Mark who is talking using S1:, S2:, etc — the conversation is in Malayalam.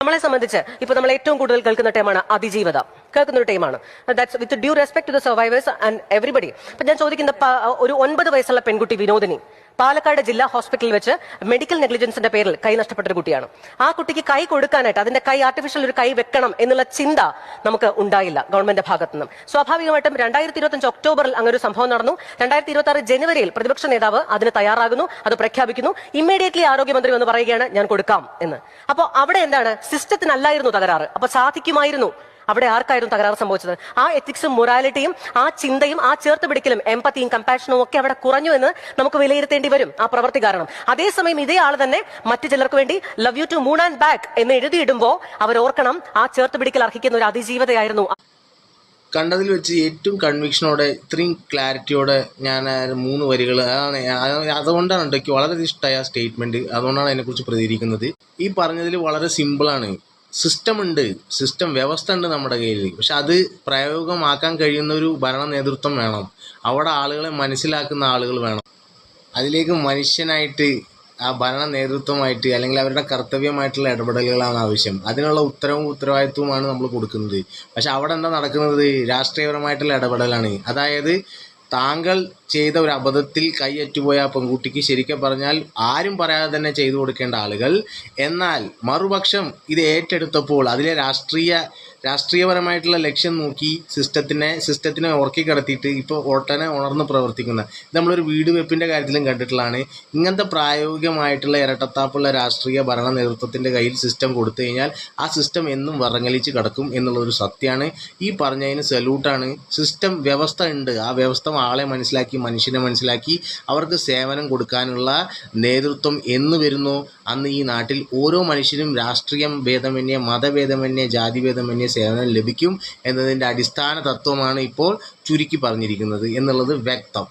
S1: നമ്മളെ സംബന്ധിച്ച് ഇപ്പോൾ നമ്മൾ ഏറ്റവും കൂടുതൽ കേൾക്കുന്ന ടൈമാണ് അതിജീവത, കേൾക്കുന്ന ഒരു ടൈമാണ്. That's with due respect to the survivors and everybody. അപ്പൊ ഞാൻ ചോദിക്കുന്ന ഒരു 9 വയസ്സുള്ള പെൺകുട്ടി വിനോദിനി പാലക്കാട് ജില്ലാ ഹോസ്പിറ്റലിൽ വെച്ച് മെഡിക്കൽ നെഗ്ലിജൻസിന്റെ പേരിൽ കൈ നഷ്ടപ്പെട്ട ഒരു കുട്ടിയാണ്. ആ കുട്ടിക്ക് കൈ കൊടുക്കാനായിട്ട് അതിന്റെ കൈ ആർട്ടിഫിഷ്യൽ ഒരു കൈ വെക്കണം എന്നുള്ള ചിന്ത നമുക്ക് ഉണ്ടായില്ല ഗവൺമെന്റ് ഭാഗത്തു നിന്നും. സ്വാഭാവികമായിട്ടും 2025 ഒക്ടോബറിൽ അങ്ങനെ ഒരു സംഭവം നടന്നു. 2026 ജനുവരിയിൽ പ്രതിപക്ഷ നേതാവ് അതിന് തയ്യാറാകുന്നു, അത് പ്രഖ്യാപിക്കുന്നു. ഇമ്മീഡിയറ്റ്ലി ആരോഗ്യമന്ത്രി വന്ന് പറയുകയാണ് ഞാൻ കൊടുക്കാം എന്ന്. അപ്പോൾ അവിടെ എന്താണ്, സിസ്റ്റത്തിനല്ലായിരുന്നു തകരാറ്, അപ്പൊ സാധിക്കുമായിരുന്നു. അവിടെ ആർക്കായിരുന്നു തകരാറ് സംഭവിച്ചത്? ആ എത്തിക്സും മൊറാലിറ്റിയും ആ ചിന്തയും ആ ചേർത്ത് പിടിക്കലും എംപത്തിയും കമ്പാഷനും ഒക്കെ അവിടെ കുറഞ്ഞു എന്ന് നമുക്ക് വിലയിരുത്തേണ്ടി വരും ആ പ്രവൃത്തി കാരണം. അതേസമയം ഇതേ ആൾ തന്നെ മറ്റു ചിലർക്ക് വേണ്ടി love you to moon and back എന്ന് എഴുതിയിടുമ്പോൾ അവർ ഓർക്കണം ആ ചേർത്ത് പിടിക്കൽ അർഹിക്കുന്ന ഒരു അതിജീവതയായിരുന്നു.
S2: കണ്ടതിൽ വെച്ച് ഏറ്റവും കൺവിക്ഷനോടെ ഇത്രയും ക്ലാരിറ്റിയോടെ ഞാൻ 3 വരികൾ അതുകൊണ്ടാണ് എനിക്ക് വളരെ ഇഷ്ടമായ സ്റ്റേറ്റ്മെന്റ്. അതുകൊണ്ടാണ് അതിനെക്കുറിച്ച് പ്രതികരിക്കുന്നത്. ഈ പറഞ്ഞതിൽ വളരെ സിമ്പിളാണ്. സിസ്റ്റം ഉണ്ട്, സിസ്റ്റം വ്യവസ്ഥ ഉണ്ട് നമ്മുടെ കയ്യിൽ. പക്ഷെ അത് പ്രയോഗമാക്കാൻ കഴിയുന്ന ഒരു ഭരണ നേതൃത്വം വേണം. അവിടെ ആളുകളെ മനസ്സിലാക്കുന്ന ആളുകൾ വേണം. അതിലേക്ക് മനുഷ്യനായിട്ട് ആ ഭരണ നേതൃത്വമായിട്ട് അല്ലെങ്കിൽ അവരുടെ കർത്തവ്യമായിട്ടുള്ള ഇടപെടലുകളാണ് ആവശ്യം. അതിനുള്ള ഉത്തരവും ഉത്തരവാദിത്വവുമാണ് നമ്മൾ കൊടുക്കുന്നത്. പക്ഷെ അവിടെ എന്താ നടക്കുന്നത്? രാഷ്ട്രീയപരമായിട്ടുള്ള ഇടപെടലാണ്. അതായത് താങ്കൾ ചെയ്ത ഒരു അബദ്ധത്തിൽ കൈയറ്റുപോയ ആ പെൺകുട്ടിക്ക് ശരിക്കും പറഞ്ഞാൽ ആരും പറയാതെ തന്നെ ചെയ്തു കൊടുക്കേണ്ട ആളുകൾ, എന്നാൽ മറുപക്ഷം ഇത് ഏറ്റെടുത്തപ്പോൾ അതിലെ രാഷ്ട്രീയപരമായിട്ടുള്ള ലക്ഷ്യം നോക്കി സിസ്റ്റത്തിനെ ഉറക്കി കിടത്തിയിട്ട് ഇപ്പോൾ ഒട്ടനെ ഉണർന്ന് പ്രവർത്തിക്കുന്ന ഇത് നമ്മളൊരു വീട് വെപ്പിൻ്റെ കാര്യത്തിലും കണ്ടിട്ടുള്ളതാണ്. ഇങ്ങനത്തെ പ്രായോഗികമായിട്ടുള്ള ഇരട്ടത്താപ്പുള്ള രാഷ്ട്രീയ ഭരണ നേതൃത്വത്തിൻ്റെ കയ്യിൽ സിസ്റ്റം കൊടുത്തു കഴിഞ്ഞാൽ ആ സിസ്റ്റം എന്നും വറങ്ങലിച്ച് കിടക്കും എന്നുള്ളൊരു സത്യമാണ്. ഈ പറഞ്ഞതിന് സല്യൂട്ടാണ്. സിസ്റ്റം വ്യവസ്ഥ ഉണ്ട്. ആ വ്യവസ്ഥ ആളെ മനസ്സിലാക്കി, മനുഷ്യനെ മനസ്സിലാക്കി അവർക്ക് സേവനം കൊടുക്കാനുള്ള നേതൃത്വം എന്ന് വരുന്നു അന്ന് ഈ നാട്ടിൽ ഓരോ മനുഷ്യനും രാഷ്ട്രീയം ഭേദമന്യേ, മതഭേദമന്യേ, ജാതിഭേദമന്യേ സേവനം ലഭിക്കും എന്നതിൻ്റെ അടിസ്ഥാന തത്വമാണ് ഇപ്പോൾ ചുരുക്കി പറഞ്ഞിരിക്കുന്നത് എന്നുള്ളത് വ്യക്തം.